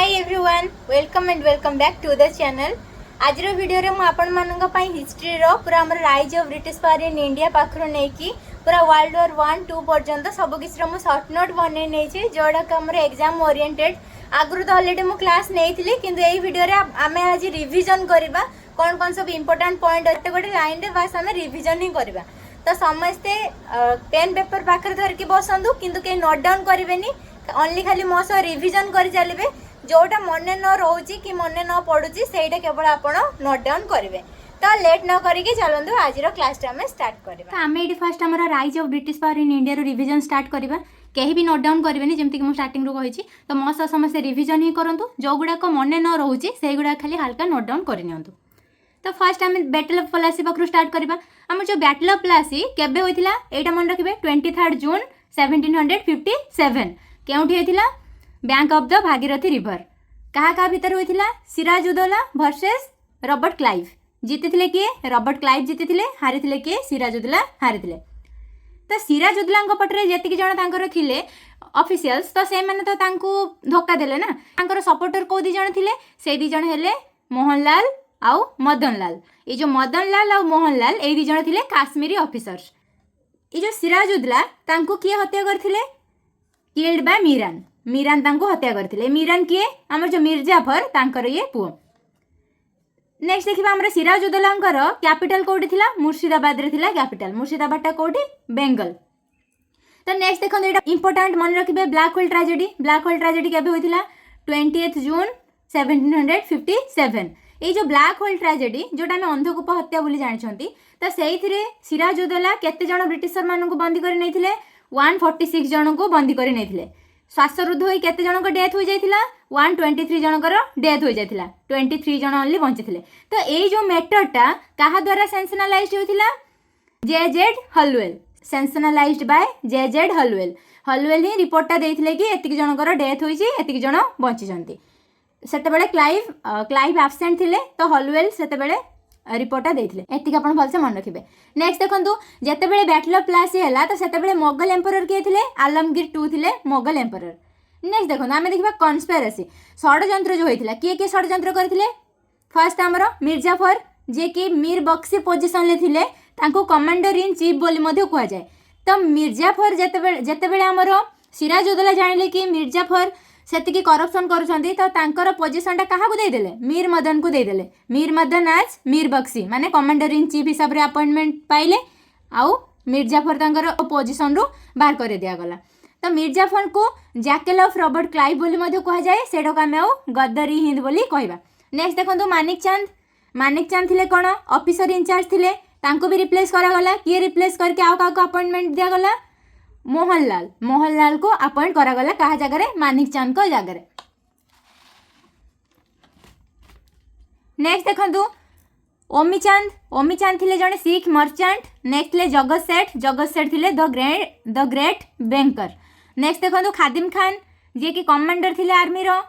Hi everyone welcome and welcome back to the channel. आज video रे मु आपण मानक पई हिस्ट्री रो पूरा हमर rise of British power in India पाखरो नै कि पूरा वर्ल्ड वॉर 1 2 पर्यंत सब किछ रो मु शॉर्ट नोट बनै नै छी जोडा का हमर एग्जाम ओरिएंटेड आगरु तो ऑलरेडी मु क्लास नेइथिली किंतु एई वीडियो रे आमे आज रिवीजन करबा कोन कोन सब इंपोर्टेंट पॉइंट अटे गोटे लाइन रे बस आमे रिवीजन ही करबा। तो समस्ते पेन पेपर पाखर धर के बसंदु किंतु के नोट डाउन करिवेनी ओनली खाली मो सह रिवीजन कर चलिबे जोटा मन न रोची कि मन न पड़ुची सेटा केवल आपण नोट डाउन करेंगे। तो लेट न करके चलते आज क्लास स्टार्ट करबा। तो आमे एटी फर्स्ट हमर rise of British power in India रो रिवीजन स्टार्ट करबा। कहीं भी नोट डाउन करेंगे जमती कि स्टार्टिंग रू कही तो मो सह समस्त रिवीजन ही करंतु जो गुड़ाक मन न रोची से गुड़ा खाली हल्का नोट डाउन कर नियंतु। तो फर्स्ट आम बैटल ऑफ प्लासी पाखु स्टार्ट करबा। आम जो बैटल ऑफ प्लासी केबे होइतिला एटा मन रखिबे 23 जून 1757 केउठी होइतिला bank of the Bhagirathi river. क्या भितर होइतिला सिराजुद्दौला वर्सेस रॉबर्ट क्लाइव। जीति किए रॉबर्ट क्लाइव जीति हारी किए सिराजुद्दौला हारी। तो सिराजुद्दौला पटरे जेतिक जन तांकर थिले ऑफिशियल्स तो से माने तो तांको धोखा देले ना। तांकर सपोर्टर को दी जन थिले से दी जन हेले मोहनलाल आउ मदनलाल। ये जो मदनलाल आउ मोहनलाल ए दी जन थिले काश्मीरी ऑफिसर्स। ये जो सिराजुद्दौला तांको किए हत्या करथिले किल्ड बाय मीरान। मीरान तांको हत्या करथिले। मीरान किए हमर जो मिर्जाफर तांकर ये पुओ। नेक्स्ट देखिबा हमर सिराजुद्दौलांकर कैपिटल कोठी थिला मुर्शिदाबाद रे थिला कैपिटल। मुर्शिदाबाद टा कोठी बेंगल। तो नेक्स्ट देखो एटा इंपोर्टेंट मन रखिबे black hole tragedy. Black hole tragedy केबे होइथिला 20 जून 1757। ये जो ब्लैक होल ट्रेजेडी जोटा में अंधकूप हत्या बोली जानछंती तो सेइथिरे सिराजुद्दौला केते जण ब्रिटिशर मानन को बंदी करि नैथिले 146 जण को बंदी करि नैथिले। श्वासरुद्ध होई केते जण को डेथ हो जाइथिला 123 जनकर डेथ हो जाइथिला। 23 जण ओनली बंचिथिले। तो ए जो मेथडटा काहा द्वारा सेंसनालाइज्ड होइथिला जे.जेड. हलवेल। सेंसनालाइज्ड बाय जे.जेड. हलवेल। हलवेल ही रिपोर्टटा देइथिले कि एतिक जनकर डेथ होइछि एतिक जण बंचिछंती। सेतेबेले क्लाइव एब्सेंट थिले तो हलवेल सेतेबेले रिपोर्टा देइथिले। एतिक आपण भलसे मन रखिबे। नेक्स्ट देखंतु जेतेबेले बैटल ऑफ प्लासी हैला तो सेतेबेले मोगल एम्परर के थिले आलमगीर 2 थिले मोगल एम्परर। नेक्स्ट देखंतु आमे देखिबा कन्स्पिरेसी षडयंत्र जो होइथिला किए षडयंत्र करथिले। फर्स्ट हमरो मिर्जाफर जे कि मीर बक्सी पोजीशन ले थिले तांको कमांडर इन चीफ बोली मध्ये कुआ जाय। तो मिर्जाफर जेतेबेले हमरो सिराजुद्दौला जानिले कि मिर्जाफर सेतिकी करप्शन करूछंती तो तांकर पोजीशन टा काहा को दे देले मीर मदन को दे देले। मीर मदन आज मीर बक्सी माने कमांडर इन चीफ हिसाब रे अपॉइंटमेंट पाइले आउ मिर्जाफर तांकर पोजीशन रू बाहर कर दिया गला। तो मिर्जाफर को जैकल ऑफ रॉबर्ट क्लाइव बोली मध्ये कहा जाए सेडो का आउ गद्दारी हिंद बोली कहबा। नेक्स्ट देखंतु मानिक चांद थिले कोन ऑफिसर इंचार्ज थिले तांको भी रिप्लेस करा गला। किए रिप्लेस करके आउ का अपॉइंटमेंट दिया गला मोहनलाल को अपॉइंट करा गला कहा जगह रे मानिक चांद को जगह रे। नेक्स्ट देखंतु ओमी चांद थिले जने सिख मर्चेंट। नेक्स्ट थिले जगत सेठ थिले द ग्रेट बैंकर। नेक्स्ट देखंतु खादिम खान जे कि कमांडर थिले आर्मी रो।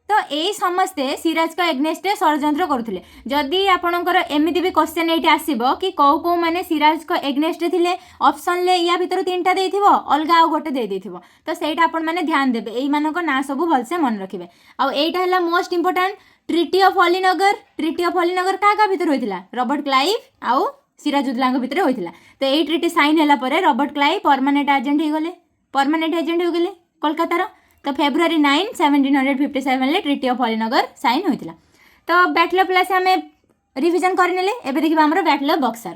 तो यही समस्ते सिराज का एग्नेस्ट षडयंत्र करुले। जदि आपणकर एमती भी क्वेश्चन ये आसब कि कौ कौ माने सिराज का एग्नेस्ट थिले ऑप्शन ले या भीतर 3टा देइथिबो अलगा आ गोटे दे देइथिबो तो सेटा आपण माने ध्यान देबे। एई मानक ना सब भलसे मन रखिबे। आ एटा हला most important treaty of Alinagar. Treaty of Alinagar का भीतर होइतिला रॉबर्ट क्लाइव आउ सिराजुद्दौला भीतर होइतिला। तो एई ट्रीटी साइन हैला परे रॉबर्ट क्लाइव परमानेंट एजेंट हो गले कोलकाता। तो फेब्रुआरी 9 1757 ले ट्रीटी ऑफ अलीनगर साइन होइतिला। तो बैटल ऑफ प्लासी आमे रिवीजन करनेले। एबे देखिबा हमरो battle of Buxar.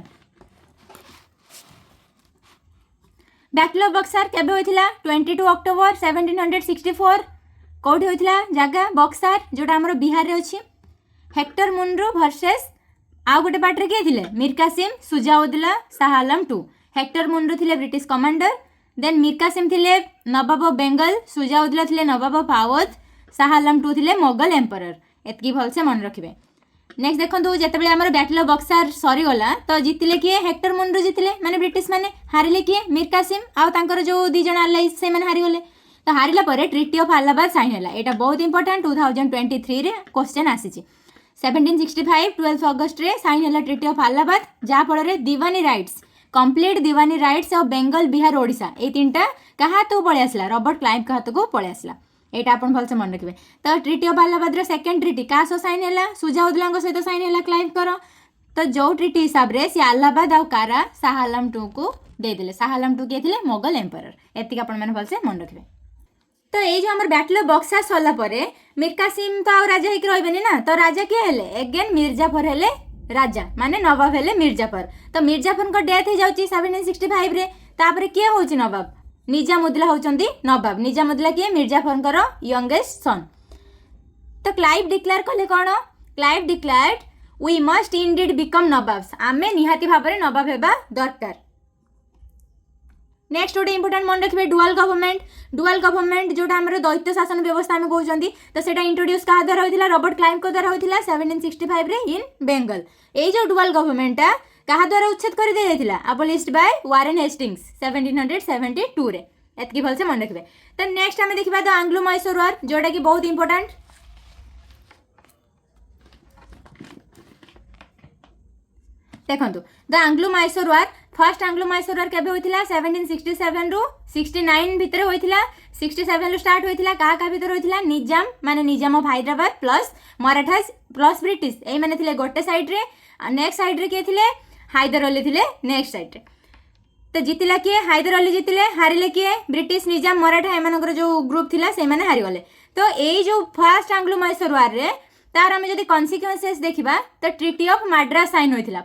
Battle of Buxar केबे होइतिला 22 अक्टोबर 1764 कोठी होइतिला जगह बक्सर जोटा हमरो बिहार रे अछि। हेक्टर मुनरो वर्सेस आ गोटे पार्ट रे के थिले मीर कासिम सुजाउद्दौला शाह आलम 2। हेक्टर मुनरो थिले British commander. Then Mir Qasim थिले नवाब ऑफ बेंगल। सुजाउद्दौला थिले नवाब ऑफ अवध। शाह आलम 2 थिले मोगल एम्परर। एतकी भलसे मन रखिबे। नेक्स्ट देखंतु जेतेबेले हमर बैटल ऑफ बक्सर सरी गला तो जितिले किए हेक्टर मुनरो जितिले माने ब्रिटिश माने हारिले किए मीर कासिम आ तांकर जो दी जण आलै से माने हारि गले। तो हारिला परे ट्रीटी ऑफ अलाहाबाद साइन हैला। एटा बहुत इंपोर्टेंट 2023 रे क्वेश्चन आसीची। 1765 12 अगस्त रे साइन हैला ट्रीटी ऑफ अलाहाबाद जा फल रे Diwani rights complete Diwani rights of Bengal Bihar Odisha ए 3टा क्या हाथ को पलि आसला रॉबर्ट क्लाइव का हाथ को पलि आसला। एटा आपण भलसे मन रखिबे। तो treaty of Allahabad second treaty का सो साइन हैला सुजाउद्दौला सहित साइन हैला क्लाइव करो। तो जो ट्रिटी हिसाब रे से इलाहाबाद आ कारा शाह आलम टू को दे देले। शाह आलम टू के थिले मोगल एम्पायर। एतिक आपण माने भलसे मन रखिबे। तो ये जो हमर बैटल ऑफ बक्सर सरला परे मीर कासिम तो आ राजा हिक रहबेनी ना। तो राजा के हेले अगेन मिर्जाफर हेले राजा माने नवाब हेले मिर्जाफर। तो मिर्जाफर को डेथ हो जाउची 1765 रे। तापरे के होची नवाब निजामुद्दौला होचंदी नवाब। निजामुद्दौला के मिर्जाफर यंगेस्ट सन। तो क्लाइव डिक्लेयर कले कोन Clive declared we must indeed become nawabs आमे निहाती भाबरे नवाब हेबा दरकार। नेक्स्ट गोटे इंपोर्टेंट मन रखिए डुअल गवर्नमेंट जोटा आम दैत्य शासन व्यवस्था आम कहते तो सेटा इंट्रोड्यूस क्या द्वारा होता रॉबर्ट क्लाइव को द्वारा होता 1765 रे इन बेंगल। ये जो डुअल गवर्नमेंटा क्या द्वारा उच्छेद कर दिया जाता अबोलिश्ड बाय वारेन हेस्टिंग्स 1772 रे। एतकी भलसे मन रखिए। तो नेक्स्ट आम देखा द आंग्लो मैसूर वार जोटा कि बहुत इंपोर्टेंट। देखो the Anglo Mysore war first Anglo Mysore war केबे होइतिला 1767 रु 69 भितर होइतिला। 67 रु स्टार्ट होइतिला। का भितर होइतिला निजाम माने Nizam of Hyderabad plus Marathas plus British एई माने थिले गोटे साइड रे। नेक्स्ट साइड रे के थिले हैदर अली थिले नेक्स्ट साइड रे। तो जीतिला किए हैदर अली जीतिले हारिले किए ब्रिटिश निजाम मराठा एमानकर जो ग्रुप थिला से माने हारि गले। तो एई जो फर्स्ट आंग्लो मैसूर वार रे तार आम जदि कन्सिक्वेंसेस देखा तो ट्रिटी ऑफ माड्रास साइन होता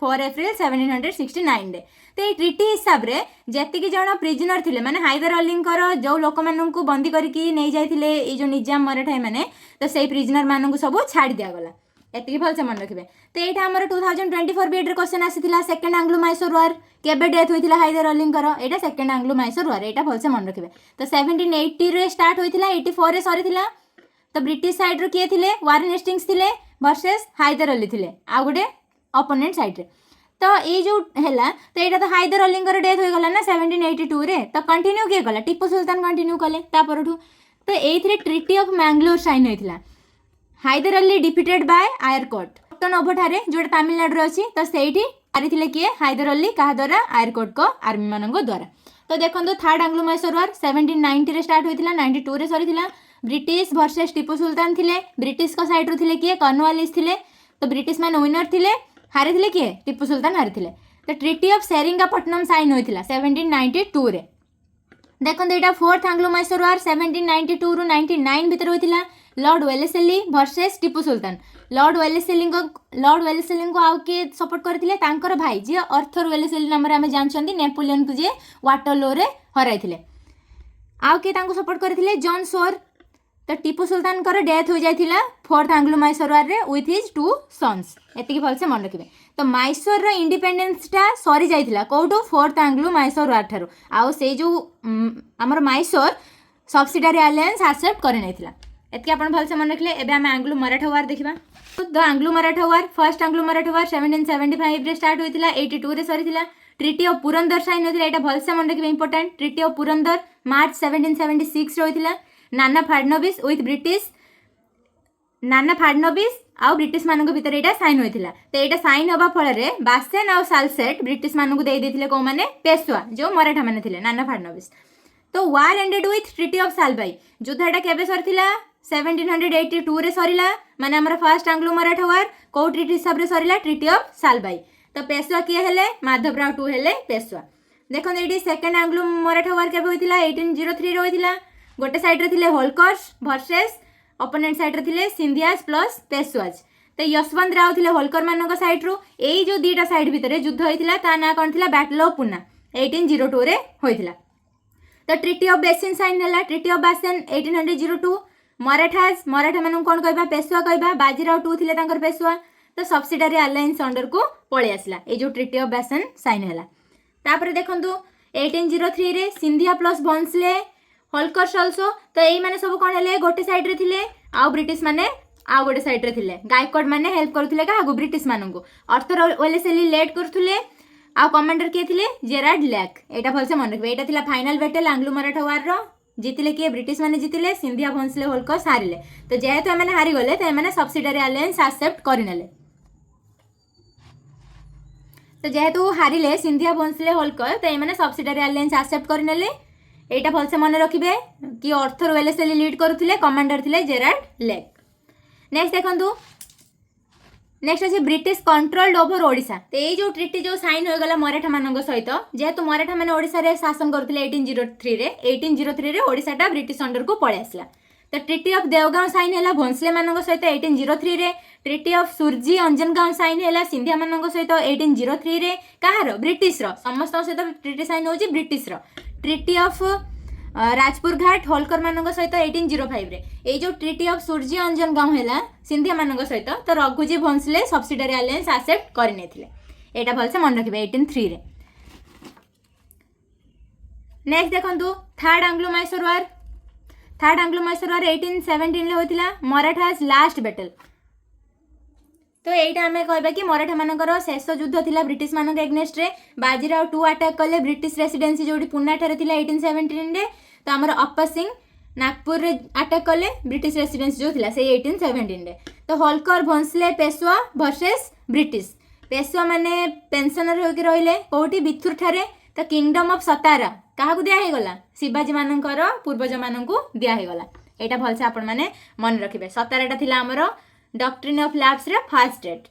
4 एप्रिल 1769 रे। तो ये ट्रिटी हिसाब रे जेतिकी जन प्रिजनर थिले माने हैदर अलींकर जो लोक माननकु बंदी करके नहीं जाइथिले ए जो निजाम मराठा माने तो सेही प्रिजनर माननकु सब छाड़ी दिया गला। एतिकी भलसे मन रखिबे। तो एटा हमर 2024 बीएड रे question आसीथिला second Anglo Mysore war केबे डेथ होइथिला हैदर अलींकर एटा सेकंड आंग्लो मैसूर वार एटा भलसे मन रखिबे। तो 1780 रे स्टार्ट होइथिला 84 रे सरीथिला। तो ब्रिटिश साइड रो किए थिले वारेन हेस्टिंग्स थिले वर्सेस हैदर अली थिले आ गोटे अपोनेंट साइड रे। तो ये जो हैला तो एटा तो हैदर अलींकर डेथ हो गला ना 1782 रे। तो कंटिन्यू किए गला टीपू सुल्तान कंटिन्यू कले तापरठू। तो एथिरे ट्रिटी ऑफ मैंगलोर साइन होइथिला। Hyder Ali defeated by Eyre Coote नोभोठारे जोटा तमिलनाडु रे अछि। तो सेठी हारिथिले किए हैदर अली कहा द्वारा आयरकोट को आर्मी मानंगो द्वारा। तो देखंतु थर्ड आंग्लो मैसूर वार 1790 रे स्टार्ट होइथिला 92 रे सरीथिला। ब्रिटिश वर्सेस टीपू सुल्तान थिले। ब्रिटिश को साइड रू थिले किए कॉर्नवालिस थिले। तो ब्रिटिश मैन विनर थिले हारी थिले किए टीपू सुल्तान हारी थिले। तो ट्रिटी ऑफ सेरिंगापट्टनम साइन होइथिला 1792 रे। देखंतु एटा फोर्थ आंग्लो मैसूर वार 1792 रु 99 भितर होइथिला। Lord Wellesley versus Tipu Sultan. Lord Wellesley को आउ के सपोर्ट करथिले तांकर भाई जे आर्थर वेलेस्ली नाम रे हमें जानछंती नेपोलियन को जे वाटरलो रे हराइथिले। आउ के तांको सपोर्ट करथिले जॉन सोर। तो टीपू सुल्तान कर डेथ हो जाइथिला फोर्थ आंग्लो मैसूर वार रे विथ हिज 2 सन्स। एतिकी भलसे मन रखिबे। तो मैसूर रो इंडिपेंडेंसटा सरी जाइथिला कोठो फोर्थ आंग्लो मैसूर वार ठारो आउ से जो हमर मैसूर सब्सिडियरी अलायंस एक्सेप्ट करि नैथिला। एतिकी आपण भलसे मन रखले। एबे हम आंग्लो मराठा वार देखिबा। तो the Anglo Maratha war first Anglo Maratha war 1775 रे स्टार्ट होइथिला 82 रे सरीथिला। ट्रिटी ऑफ पुरंदर साइन होइथिला। एटा भलसे मन रखिबे important. Treaty of Purandar March 1776 रे होइथिला। नाना फाडनविस विथ ब्रिटिश नाना फाडनविस आउ ब्रिटिश मानक भितर एटा साइन होइथिला। तो एटा साइन होबा फल रे बासेन आउ सालसेट ब्रिटिश मानक देई देथिले को माने पेशवा जो मराठा माने थिले नाना फाडनविस। तो war ended with treaty of Salbai. युद्ध एटा केबे सरथिला 1782 रे सरीला माने हमर फर्स्ट आंग्लो मराठा वार को ट्रिटी हिसाब रे सरीला ट्रिटी ऑफ सालबाई। तो पेशवा किए हेले माधवराव टू हेले पेशवा। देखो एटी सेकंड आंग्लो मराठा वार केबे होइथिला 1803 रे होइथिला। गोटे साइड रे थिले होलकर्स वर्सेस अपोनेंट साइड रे थिले सिंधियास प्लस पेशवाज। तो यशवंत राव थिले होलकर मानक साइड रू। एई जो दीटा साइड भितर युद्ध होइथिला ता ना कोन थिला बैटल ऑफ पुना 1802 रे होइथिला। तो ट्रिटी ऑफ बेसिन साइन हैला ट्रिटी ऑफ बासेन 1802। मराठा मानक कोन कहबा पेशवा कहबा बाजीराव टू थिले तांकर पेशवा। तो सब्सिडियरी अलायंस अंडर को पळे आसिला ए जो ट्रिटी ऑफ बासेन साइन हैला। तापर देखंतु 1803 रे सिंधिया प्लस भोंसले होलकर्स ऑल्सो। तो यही माने सब कौन हेले गोटे साइड रे थिले आउ ब्रिटिश माने आउ गोटे साइड रे थिले। गायकवाड़ माने हेल्प करथुले काहागु ब्रिटिश मानंगु। आर्थर वेलेस्ली लेड करथुले आउ कमांडर के थिले जेरार्ड लैक। एटा भलसे मन रखबे। एटा थिला फाइनल बैटल आंग्लो मराठा वार रो। जीतिले किए ब्रिटिश माने जीतिले सिंधिया भोंसले होलकर्स हारिले। तो जेहेतु एमाने हारि गले तो एमाने सब्सिडियरी अलायंस एक्सेप्ट करिनेले। तो जेहेतु हारिले सिंधिया भोंसले होलकर तो एमाने सब्सिडियरी अलायंस एक्सेप्ट करिनेले। एटा भलसे मन रखिबे कि आर्थर वेलेस्ली लीड करुथिले कमांडर थिले जेराल्ड लेक। नेक्स्ट देखंतु नेक्स्ट अच्छे ब्रिटिश कंट्रोल्ड ओवर ओडिशा। तो ये जो ट्रिटी जो साइन हो गला मराठा मान सहित जेहेतु मराठा मैंने ओडिशा रे शासन करथिले 1803 रे ओडिशाटा ब्रिटिश अंडर को पळे आसला। तो ट्रिटी ऑफ देवगांव साइन है भोंसले मान सहित 1803 रे। Treaty of Surji Anjangaon sign है सिंधिया मान सहित 1803 रे। कहार ब्रिटिश समस्त सहित ट्रिटी साइन होची ब्रिटिश। ट्रिटी ऑफ राजपुर घाट होलकर मान सहित 1805 रे। ये जो ट्रिटी ऑफ सुरजी अंजनगांव है सिंधिया मान सहित तो Raghuji Bhonsle subsidiary alliance accept करने एटा भलसे मन रखिबे 1803 रे। नेक्स्ट देखंतु third Anglo Mysore war. Third Anglo Mysore war 1817 रे होतिला मराठास लास्ट बैटल। तो यहीटा आम कहबा कि मराठा मानकर शेष युद्ध थिला ब्रिटिश मान एगनेस्ट रे। बाजीराव 2 अटैक कले ब्रिटिश रेसिडेंसी जो पुना ठारे थिला 1817 रे। तो आमर अप्पर सिंह नागपुर रे अटैक कले ब्रिटिश रेसिडेंसी जो थिला से 1817 रे। तो होलकर भोंसले पेशवा वर्सेस ब्रिटिश। पेशवा माने पेंशनर होके रहिले कोठी बिथुर ठारे। तो किंगडम ऑफ सतारा काहाकू दिया हे गला शिवाजी मानकर पूर्वज मानकू दिया हे गला। एटा भलसे आपण माने मन रखिबे। सताराटा थिला हमर डॉक्ट्रिन ऑफ लैप्स रे फर्स्ट स्टेट।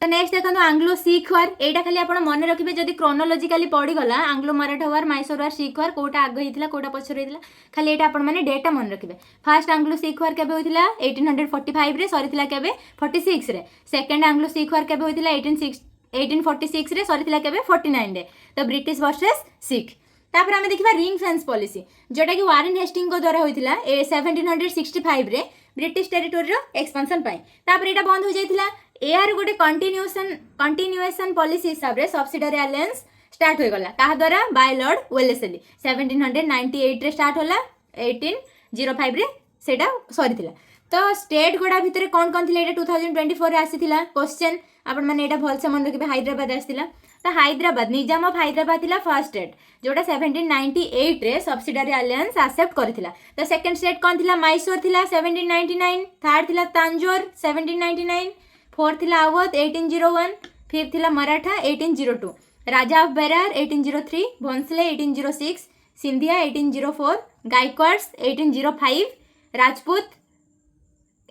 तो नेक्स्ट देखो आंग्लो सिख वार। एटा खाली आपण मन रखिबे जदी क्रोनोलॉजिकली पड़ी गला आंग्लो मराठा वार मैसूर वार सिख वार कोटा आगे हितला कोटा पछर हितला खाली एटा आपण माने डेटा मन रखिबे। फर्स्ट आंग्लो सिख वार केबे होइतिला 1845 रे सरीतिला केबे 46 रे। सेकंड आंग्लो सिख वार केबे होइतिला 1846 रे सरीतिला केबे 49 रे। तो ब्रिटिश वर्सेस सिख। तापर आमे देखिबा रिंग फेंस पॉलिसी जोटा कि वारेन हेस्टिंग को द्वारा होइतिला 1765 रे ब्रिटिश टेरिटोरी रो एक्सपेंशन पाई। तापर एटा बंद हो जाइतिला। एआर गोटे कंटिन्यूएशन पॉलिसी हिसाब रे सब्सिडरी अलायंस स्टार्ट हो गला कहा द्वारा बाय लॉर्ड वेलेस्ली 1798 रे स्टार्ट होला 1805 रे सेटा सरीतिला। तो स्टेट गुड़ा भितर कौन कौन थिला एटा 2024 रे आसीथिला क्वेश्चन आपण माने एटा भलसे मन रखिबे। हैदराबाद आसीथिला। तो हैदराबाद निजाम ऑफ हैदराबाद थिला फर्स्ट स्टेट जोटा 1798 रे सब्सिडरी अलायंस एक्सेप्ट करथिला। तो सेकंड स्टेट कौन थिला मैसूर थिला 1799। थर्ड थिला तांजोर 1799। फोर्थ थिला अवध 1801। फिफ्थ थिला मराठा 1802। राजा ऑफ बेरार 1803। भोंसले 1806। सिंधिया 1804। गायकवाड्स 1805।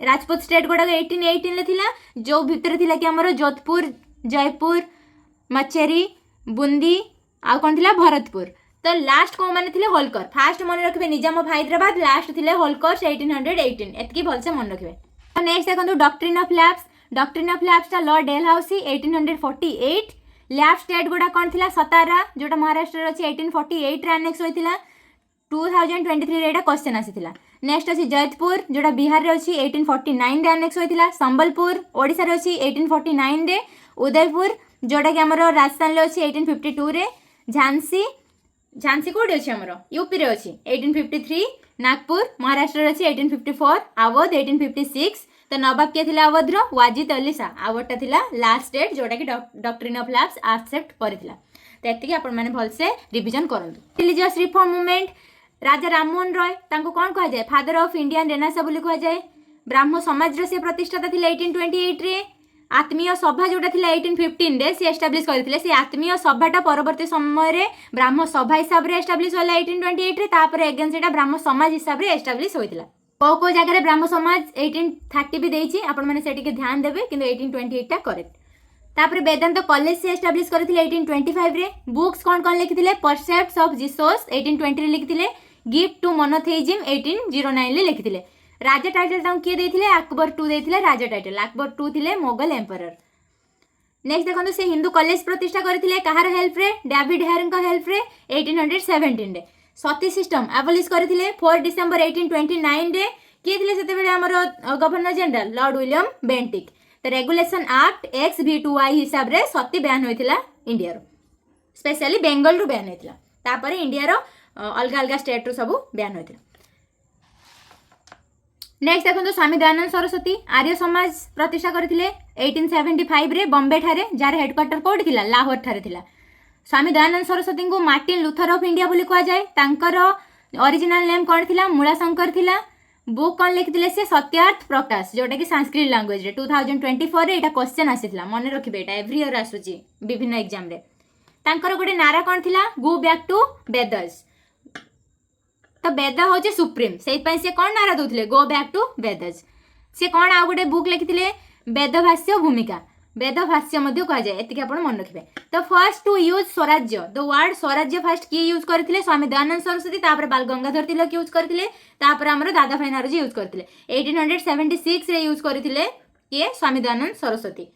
राजपूत स्टेट गुड़ा 1818 ले थिला जो भितर थिला कि हमरो जोधपुर जयपुर मचेरी बूंदी आ कौन थिला भरतपुर। तो लास्ट कौन माने थिले होलकर। फास्ट मन रखिबे निजाम ऑफ हैदराबाद लास्ट थिले होलकर 1818 एतकी भलसे मन रखिबे। तो नेक्स्ट देखंतु doctrine of lapse. Doctrine of lapse ता लॉर्ड डेलहाउसी 1848। लैप्स स्टेट गुड़ा कौन थिला सतारा जोटा महाराष्ट्र रे अछि 1848 रे एनेक्स होइतिला। 2023 रे एटा क्वेश्चन आसीतिला। नेक्स्ट अछि जयपुर जोटा बिहार रे अछि 1849 रे एनेक्स होइतिला। संबलपुर ओडिसा रे अछि 1849 रे। उदयपुर जोटा कि हमरो राजस्थान रे अछि 1852 रे। झांसी कोड अछि हमरो यूपी रे अछि 1853। नागपुर महाराष्ट्र रे अछि 1854। अवध 1856। तो नवाब के थिला अवध रो वाजिद अली शाह। अवधटा थिला लास्ट स्टेट जोटा कि डॉक्ट्रिन ऑफ लैप्स एक्सेप्ट करथिला। तो एतिकी आपण माने भलसे रिवीजन करंतु। Religious reform movement Raja Rammohan Roy तांको कोन कहा जाय फादर ऑफ इंडियन रेनेसां बोली कहा जाय। ब्राह्मण समाज रो से प्रतिष्ठाता थिला 1828 रे। आत्मीय सभा जोटा थिला 1815 रे से एस्टाब्लिश करथिले। से आत्मीय सभाटा परवर्ती समय रे ब्राह्मण सभा हिसाब रे एस्टाब्लिश होला 1828 रे। तापर अगेन सेटा ब्राह्मण समाज हिसाब रे एस्टाब्लिश होइतिला। को जगह रे ब्राह्मण समाज 1830 भी देइछि आपण माने सेठी के ध्यान देबे किंतु 1828 टा करेक्ट। तापर वेदांत कॉलेज से एस्टाब्लिश करथिले 1825 रे। बुक्स कोन कोन लिखिथिले परसेप्ट्स ऑफ जीसस 1820 रे लिखिथिले। गिफ्ट टू मोनोथेइज्म 1809 ले लिखिथिले। राजा टाइटल ताऊ किए देथिले अकबर 2 देथिले राजा टाइटल। अकबर 2 थिले मोगल एम्परर। नेक्स्ट देखंतु से हिंदू कॉलेज प्रतिष्ठा करथिले काहार हेल्प रे डेविड हेयर का हेल्प रे 1817 रे। सती सिस्टम एबॉलिश करथिले 4 डिसेंबर 1829 रे। किए थिले सेते बेले हमरो governor general Lord William Bentinck. तो रेगुलेशन एक्ट XV2I हिसाब रे सती बैन होइथिला इंडिया रो स्पेशली बेंगल रो बैन होइथिला। तापर इंडिया रो अलग अलग स्टेट रो सब बैन होइथिला। नेक्स्ट देखो स्वामी दयानंद सरस्वती आर्य समाज प्रतिष्ठा करथिले 1875 रे बॉम्बे ठारे जार हेडक्वार्टर कोड थिला लाहौर ठारे थिला। स्वामी दयानंद सरस्वती को मार्टिन लूथर ऑफ इंडिया बोली कहा जाए। तांकर ओरिजिनल नेम कौन थिला मूलाशंकर थिला। बुक कौन लिखिथिले से सत्यार्थ प्रकाश जोटा कि संस्कृत लैंग्वेज रे 2024 रे एटा क्वेश्चन आसीथिला मन रखिबे एटा एवरी ईयर आसुची विभिन्न एग्जाम रे। तांकर गोटे नारा कौन थिला गो बैक टू वेदर्स। तो वेद हूँ सुप्रीम से कौन नारा दूसरे गो बैक टू वेदज से कौन आउ गोटे बुक लिखिले वेदभाष्य भूमिका वेदभाष्य कह जाए एति आप मन रखिए। तो फर्स्ट टू यूज स्वराज्य द वर्ड स्वराज्य फास्ट किए यूज करते स्वामी दयानंद सरस्वती तापर बाल गंगाधर तिलक यूज करते आमर दादा भाई नारोजी यूज करते 1876 रे यूज करते किए स्वामी दयानंद सरस्वती।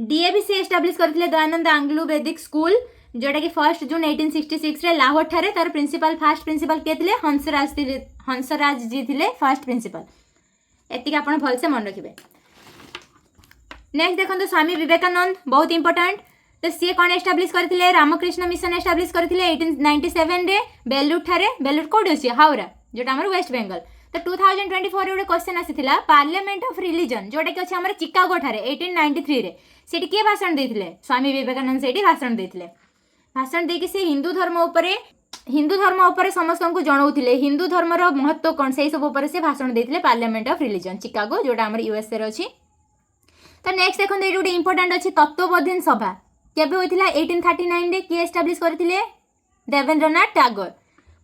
डीएवीसी एस्टाब्लिश करते दयानंद आंग्लो वैदिक स्कूल जोटा कि 1 जून 1866 रे लाहौर ठारे तार प्रिंसिपल फास्ट प्रिंसिपल किए थे हंसराज जी थे फास्ट प्रिंसिपल एति आप भलसे मन रखिए। नेक्स्ट देखो स्वामी विवेकानंद बहुत इंपोर्टेंट तो सी कौन एस्टाब्लिश करते रामकृष्ण मिशन एस्टाब्लिश करते 1897 रे बेलूर ठारे बेलूर कौट अच्छे हावड़ा जोटा आम वेस्ट बेंगल। तो 2024 गोटे क्वेश्चन आसाला पार्लियामेंट ऑफ रिलीजन जोटा कि अच्छे आम चिकागो ठारे 1893 रे सेठी किए भाषण देते स्वामी विवेकानंद से भाषण देते भाषण देकी से हिंदू धर्म उपर समस्त को जनाऊे हिंदू धर्मर महत्व कौन से सब उपर से भाषण देते पार्लियामेंट ऑफ रिलीजन चिकागो जोटा आम यूएसए अच्छी। तो नेक्स्ट देखो ये गोटे इंपोर्टेंट अच्छी तत्वबोधन सभा केबे होइथिला 1839 रे किए एस्टाब्लिश करथिले देवेंद्रनाथ टैगोर।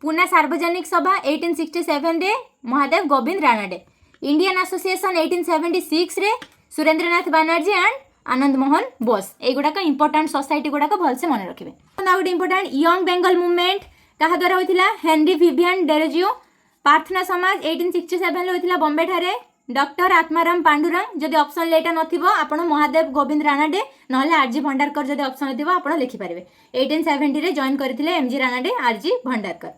पुना सार्वजनिक सभा 1867 रे महादेव गोविंद रानाडे। इंडियन एसोसिएशन 1876 रे सुरेंद्रनाथ बनर्जी एंड आनंद मोहन बोस। एगुड़ाक इंपोर्टेंट सोसाइटी गुड़ाक भलसे मन रखिए। गोटे इंपोर्टेंट यंग बेंगल मूवमेंट क्या द्वारा होइथिला हेनरी विवियन डेरोजियो। प्रार्थना समाज 1867 रे होइथिला बॉम्बे ठारे डॉक्टर आत्माराम पांडुरंग जदि ऑप्शन लेटा नथिबो आपण महादेव गोविंद रानाडे नहले आरजी भंडारकर जदि ऑप्शन थिबो आपण लिखि पारिबे 1870 रे जॉइन करथिले M G Ranade R G Bhandarkar.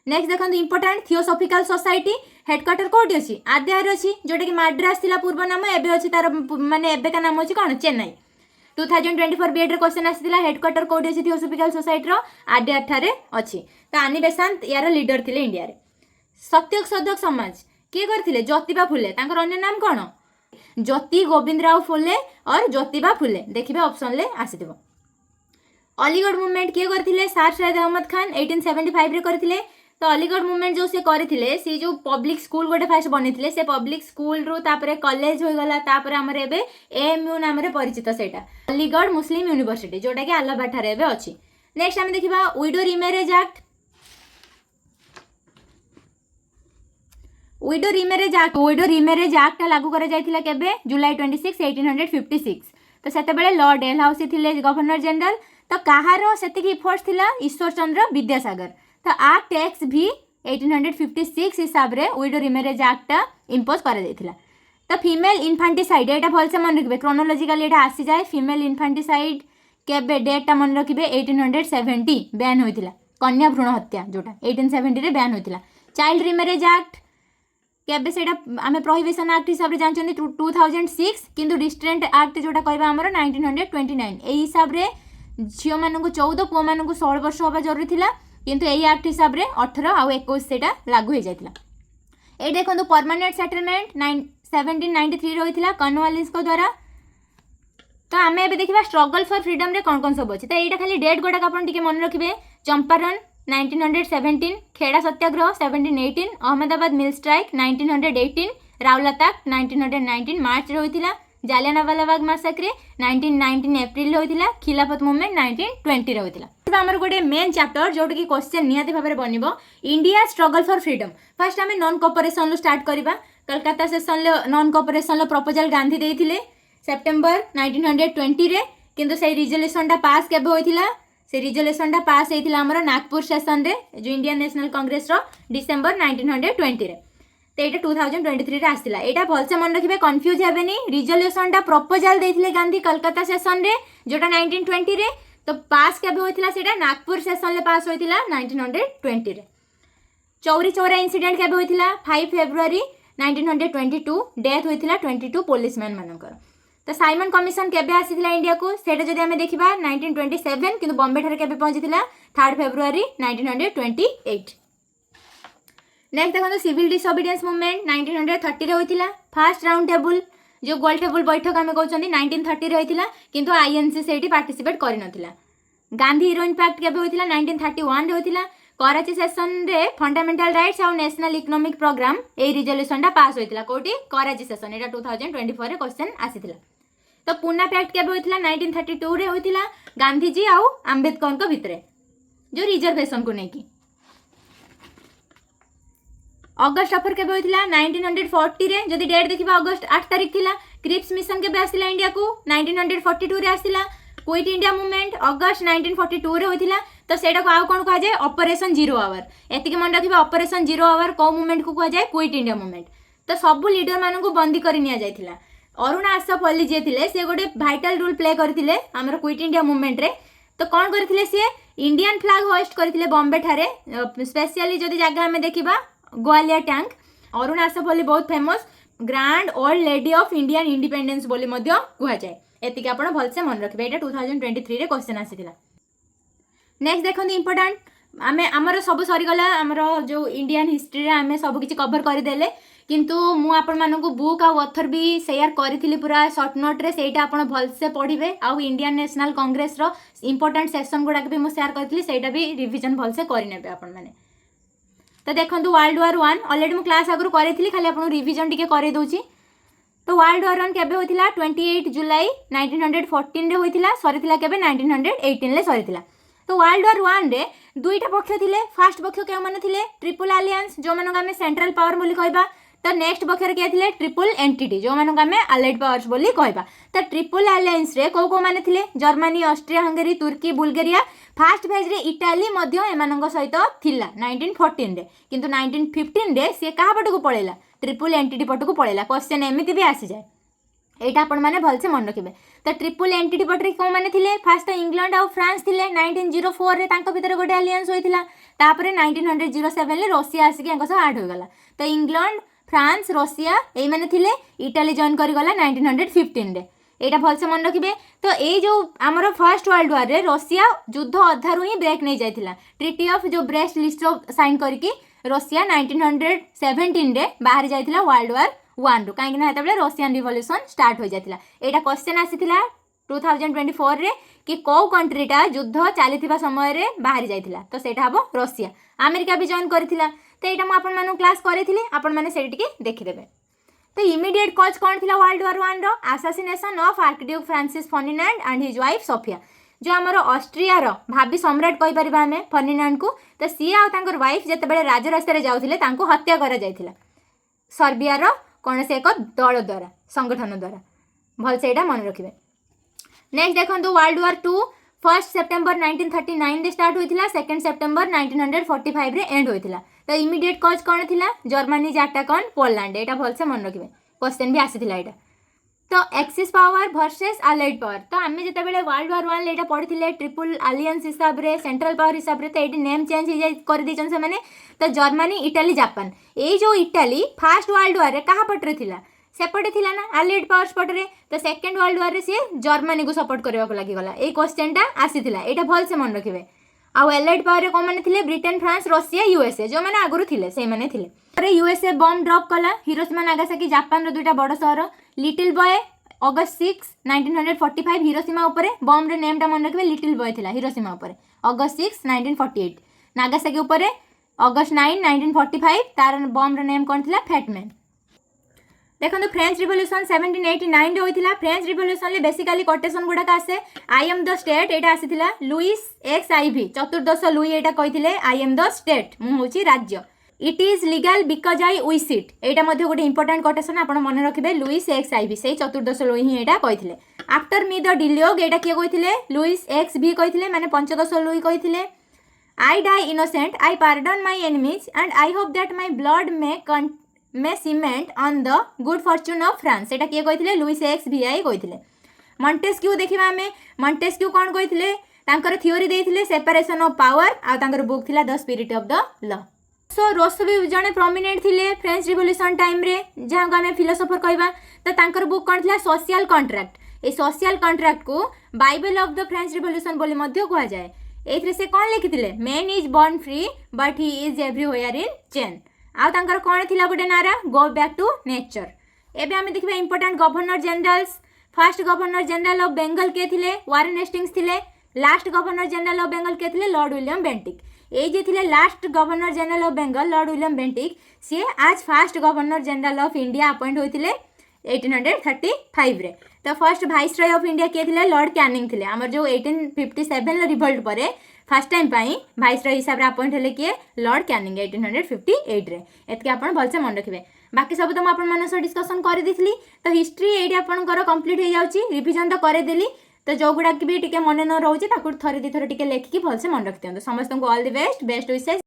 Next देखंतु इंपोर्टेंट थियोसॉफिकल सोसाइटी हेडक्वार्टर कोठी अछि आद्यार अछि जोटा कि माड्रास थिला पूर्व नाम एबे अछि तार माने एबे का नाम अछि कोन चेन्नई। 2024 बीएड रे क्वेश्चन आसीथिला हेडक्वार्टर कोठी अछि थियोसॉफिकल सोसाइटी रो आद्यार ठारे अछि। त आनी बेसांत यार लीडर थिले इंडिया रे। सत्यक सदक समाज किए करथिले ज्योतिबा फुले तांकर अन्य नाम कौन ज्योति गोविंदराव फुले और ज्योतिबा फुले देखिए ऑप्शन ले आसीथिबो। अलीगढ़ मूवमेंट किए करथिले सर सैयद अहमद खान 1875 रे करथिले। तो अलीगढ़ मूवमेंट जो से करथिले से जो पब्लिक स्कूल गोटे फास्ट बनेथिले से पब्लिक स्कूल रू तापरे कॉलेज हो गला तापरे हमर एबे एएमयू नाम रे परिचित सेटा अलीगढ़ मुस्लिम यूनिवर्सिटी जोटा कि अलाहाबाद ठारे एबे अछि। नेक्स्ट हम देखिबा window remarriage act. Window remarriage act लागू करा जायथिला केबे जुलाई 26 1856। तो सेते बेले लॉर्ड डेलहाउसी थिले गवर्नर जनरल। तो कहारो सेतिकी इफोर्ट्स थिला ईश्वर चंद्र विद्यासागर। तो एक्ट एक्स भी 1856 हिसाब रे विडो रिमैरेज एक्ट इंपोज करा जायथिला। तो फीमेल इन्फांटिसाइड एटा भलसे मन रखिबे क्रोनोलॉजिकली एटा आसी जाय फीमेल इन्फांटिसाइड केबे डेटा मन रखिबे 1870 बैन होइथिला कन्या भ्रूण हत्या जोटा 1870 Ray Ban होइथिला। Child remarriage act केबे सेटा आमे प्रोहिबिशन एक्ट हिसाब रे जानचोनी 2006 किंतु डिस्ट्रेंट एक्ट जोटा कहबा हमरो 1929 एई हिसाब रे झियो मानकु 14 पुओ मानकु 16 वर्ष होबा जरूरी थिला किंतु एई एक्ट हिसाब रे 18 आ 21 सेटा लागू हो जायतिला। ए देखंतु परमानेंट सेटलमेंट 1793 रे होइथिला कॉर्नवालिस को द्वारा। तो आमे एबे देखिबा स्ट्रगल फॉर फ्रीडम रे कोन सब अछि। तो एटा खाली डेट गोटा आपण टिके मन रखिबे चंपारण 1917 खेड़ा सत्याग्रह 1718 अहमदाबाद मिल स्ट्राइक 1918 राउलाताक 1919 मार्च रे होइथिला जालियानवाला बाग मैसाक्रे 1919 एप्रिल रे होइथिला खिलाफत मूवमेंट 1920 रे होइथिला। अब हमर गोटे मेन चैप्टर जोटा कि क्वेश्चन निहाती भाबरे बनिबो India struggle for freedom. First आमे नॉन कोऑपरेशन लो स्टार्ट करबा। कलकत्ता सेशन ले नॉन कोऑपरेशन लो प्रपोजल गांधी देइथिले सेप्टेम्बर 1920 रे किंतु से रिजोल्यूशन टा पास केबे होइथिला से रिजोल्यूशन टा पास होइथिला हमर नागपुर सेशन रे जो इंडियन नेशनल कांग्रेस रो डिसेंबर 1920 रे। तो ये 2023 रे आसिला। एटा भलसे मन रखिबे कंफ्यूज हेबेनी रिजोल्यूशन टा प्रपोजल देइथिले गांधी कलकत्ता सेशन रे जोटा 1920 रे। तो पास केबे होइथिला सेटा नागपुर सेशन ले पास होइथिला 1920 रे। चौरी चौरा इंसिडेंट केबे होइथिला 5 फेब्रुआरी 1922 डेथ होइथिला 22 पुलिसमैन मानकर। तो साइमन कमिशन केबे आसीथिला इंडिया को सेटा जदि हमें देखिबा 1927 किंतु बॉम्बे ठारे केबे पहुंचीथिला 3 फेब्रुआरी 1928। नेक्स्ट देखो सिविल डिसोबीडियंस मूवमेंट 1930 रे होइथिला। फर्स्ट राउंड टेबल जो गोल टेबल बैठक आमे कहउछंदी 1930 रे होइथिला किंतु आईएनसी सेठी पार्टिसिपेट करि नथिला। गांधी हीरोइन पैक्ट केबे होइथिला 1931 रे होइथिला। कराची सेशन रे फंडामेंटल राइट्स और नेशनल इकोनॉमिक प्रोग्राम ए रिजोल्यूशन टा पास होइथिला कोठी कराची सेशन एटा 2024 रे क्वेश्चन आसीथिला। तो पूना पैक्ट केबे होइथिला 1932 रे होइथिला गांधी जी आउ आंबेडकर को भितरे जो रिजर्वेशन को नेकी। अगस्ट अफर केबे होइथिला 1940 रे जदी डेट देखिबा अगस्ट 8 तारिख थिला क्रिप्स मिशन केबे आसिला इंडिया को 1942 रे आसिला क्विट इंडिया मूवमेंट अगस्ट 1942 रे होइथिला तो सेटा को आउ कोन कहा जाय ऑपरेशन जीरो आवर एतिके मन रखिबा ऑपरेशन जीरो आवर को मूवमेंट को कहा जाय क्विट इंडिया मूवमेंट तो सब लीडर मानन को बंदी करि निया जायथिला अरुण आसफ अली जे थिले से गोटे भाइटल रोल प्ले करथिले हमर क्विट इंडिया मूवमेंट रे तो कौन करथिले से इंडियन फ्लैग होस्ट करथिले बॉम्बे ठारे स्पेशली जदी जगह हमें देखिबा ग्वालियर टैंक अरुण आसफ अली बहुत famous grand old lady of Indian independence बोली मध्य कुहा जाय एतिके आपण भलसे मन रखबे एटा 2023 रे क्वेश्चन आसीथिला नेक्स्ट देखंदी इंपोर्टेंट आमे हमर सब सरी गला हमर जो इंडियन हिस्ट्री रे आमे सब किछि कवर करि देले किंतु मु आपण मानकु बुक आ ऑथर भी शेयर करिथिली पूरा शॉर्ट नोट रे सेटा आपण भलसे पढिबे आ इंडियन नेशनल कांग्रेस रो इंपोर्टेंट सेक्शन गुडा भी मु शेयर करथिली सेटा भी रिवीजन भलसे करि नेबे आपण माने तो देखंतु वर्ल्ड वॉर 1 ऑलरेडी मु क्लास आगु करिथिली खाली आपण रिवीजन टिके करि दोछि तो वर्ल्ड वॉर 1 केबे होइथिला 28 जुलाई 1914 रे होइथिला सरिथिला केबे 1918 ले सरिथिला तो वर्ल्ड वॉर 1 रे दुईटा पक्ष थिले फर्स्ट पक्ष के माने थिले ट्रिपल अलायंस जो मानक हमें सेंट्रल पावर बोली कहबा तो नेक्स्ट पक्ष रे के थिले ट्रिपल एंटिटी जो मानक हमें अलाइड पावर्स बोली कहबा तो ट्रिपल अलायंस रे को माने थिले जर्मनी ऑस्ट्रिया हंगेरी तुर्की बुल्गारिया फर्स्ट फेज रे इटाली मध्य एमानंग सहित थिला 1914 रे किंतु 1915 रे से कहा पटको पळेला ट्रिपल एंटिटी पटको पळेला क्वेश्चन एमिति भी आसी जाय एटा आपण माने भलसे मन रखिबे तो ट्रिपल एंटिटी पटरे को माने थिले फर्स्ट इंग्लैंड और फ्रांस थिले 1904 रे तांको भीतर गोटे अलायंस होइथिला तापरे 1907 ले रशिया आसी के अंक सह ऐड हो गला तो इंग्लैंड फ्रांस रशिया एई माने थिले इटाली जॉइन करि गला 1915 रे एटा भलसे मन रखिबे तो ए जो हमर फर्स्ट वर्ल्ड वॉर रे रशिया युद्ध अधारु ही ब्रेक नै जायथिला ट्रीटी ऑफ जो ब्रेस्ट लिस्ट साइन करके रशिया 1917 रे बाहर जायथिला वर्ल्ड वॉर 1 रु काहे कि ना हेतबले रशियन रिवॉल्यूशन स्टार्ट हो जायथिला एटा क्वेश्चन आसीथिला 2024 रे कि को कंट्रीटा युद्ध चलीथिबा समय रे बाहर जायथिला तो सेटा हबो रशिया अमेरिका भी जॉइन करथिला तो एटा म आपन मानु क्लास करेथिले आपन माने सेठी के देखि देबे तो इमीडिएट कॉज कौन थिला वर्ल्ड वॉर 1 रो assassination of archduke Francis Ferdinand and his wife Sophia जो हमर ऑस्ट्रिया रो भाभी सम्राट कहि परिबा हमें फर्डिनांड को तो सी आ तांकर वाइफ जते बेले राजरास्ता रे जाउथिले तांको हत्या करा जायथिला सर्बिया रो कोन से एक दल द्वारा संगठन द्वारा भल से एटा मन रखिबे नेक्स्ट देखंतु वर्ल्ड वॉर 2 1 सितंबर 1939 रे स्टार्ट होइथिला 2 सितंबर 1945 रे एंड होइथिला तो इमीडिएट कॉज कौन थिला जर्मनी अटैक ऑन पोलैंड एटा भल से मन रखिबे क्वेश्चन भी आसीथिला एटा तो axis power versus allied power तो आमे जते बेले वर्ल्ड वॉर 1 एटा पढिथिले ट्रिपल अलायंस हिसाब रे सेंट्रल पावर हिसाब रे तो एटी नेम चेंज हो जाय कर दी से माने तो जर्मनी इटाली जापान ए जो इटाली फर्स्ट वर्ल्ड वॉर रे कहा पटरे थिला सेपटे थिला ना अलाइड पावर्स पटरे तो सेकंड वर्ल्ड वॉर रे से जर्मनी को सपोर्ट करबा को लागि गला ए क्वेश्चन टा आसीथिला एटा भल से मन रखिबे आ एलाइड पावर रे को माने थिले ब्रिटेन फ्रांस रशिया यूएसए जो माने आगुरु थिले से माने थिले अरे यूएसए बॉम्ब ड्रॉप कला हिरोशिमा नागासाकी जापान रो दुटा बड़ शहर लिटिल बॉय अगस्त 6 1945 हिरोशिमा ऊपर बॉम्ब रे नेम टा मन रखबे लिटिल बॉय थिला हिरोशिमा ऊपर अगस्त 6 1948 नागासाकी ऊपर अगस्त 9 1945 तार बॉम्ब रे नेम कोन थिला फैटमैन देखो फ्रेंच रिवॉल्यूशन 1789 रे होइथिला फ्रेंच रिवॉल्यूशन ले बेसिकली कोटेशन गुडा का आसे I am the state Etah आसीथिला Louis x ivy चतुर्दश Louis Etah कहिथिले I am the state मु होची राज्य it is legal because I wish it एटा मध्ये गोटे इंपोर्टेंट कोटेशन आपण मन रखिबे लुइस एक्स आईवी से चतुर्दश Louis he Etah कहिथिले after me the डिलियोग एटा किए कहिथिले लुइस एक्स भी कहिथिले माने पंचदश लुई कहिथिले I die innocent I pardon my enemies and I hope that my blood may cement on the good fortune of France एटा किए कहिथिले लुइस एक्स भी आई कहिथिले Montesquieu देखिबा हमें मॉन्टेस्क्यू कोन कहिथिले तांकर थ्योरी देथिले सेपरेशन ऑफ पावर आ तांकर बुक थिला the spirit of the law so Rousseau भी जने प्रोमिनेंट थिले फ्रेंच रिवॉल्यूशन टाइम रे जहां को हमें फिलोसोफर कहबा तो तांकर बुक कोन थिला सोशल कॉन्ट्रैक्ट ए सोशल कॉन्ट्रैक्ट को Bible of the French revolution बोली मध्य कहआ जाय एथरे से कोन लिखिथिले man is born free but he is everywhere in chain आ तांकर कोन थिला गोटे नारा गो बैक टू नेचर एबे हमें देखबा important governor generals first governor general of Bengal के थिले वारेन हेस्टिंग्स थिले last governor general of Bengal के थिले लॉर्ड विलियम बेंटिक ए जे थिले last governor general of Bengal Lord William Bentinck से आज first governor general of India appoint होइथिले 1835 रे। तो फर्स्ट वाइसरॉय ऑफ इंडिया किए थे लॉर्ड कैनिंग थे आमर जो 1857 रिवोल्ट पर फास्ट टाइम वाइसरॉय हिसाब से अपॉइंट हेले किए लॉर्ड कैनिंग 1858 रे। एतके आपण भलसे मन रखिबे। बाकी सब तो मुझे डिस्कसन कर दी तो हिस्ट्री ये आपंकर कंप्लीट हो जाऊँगी रिविजन तो करदेली तो जो गुड़ाक भी टे मन न रोचे थरे दी थर टे लेखिकी भलसे मन रखि दिखाँ समस्त को ऑल द बेस्ट विशेष।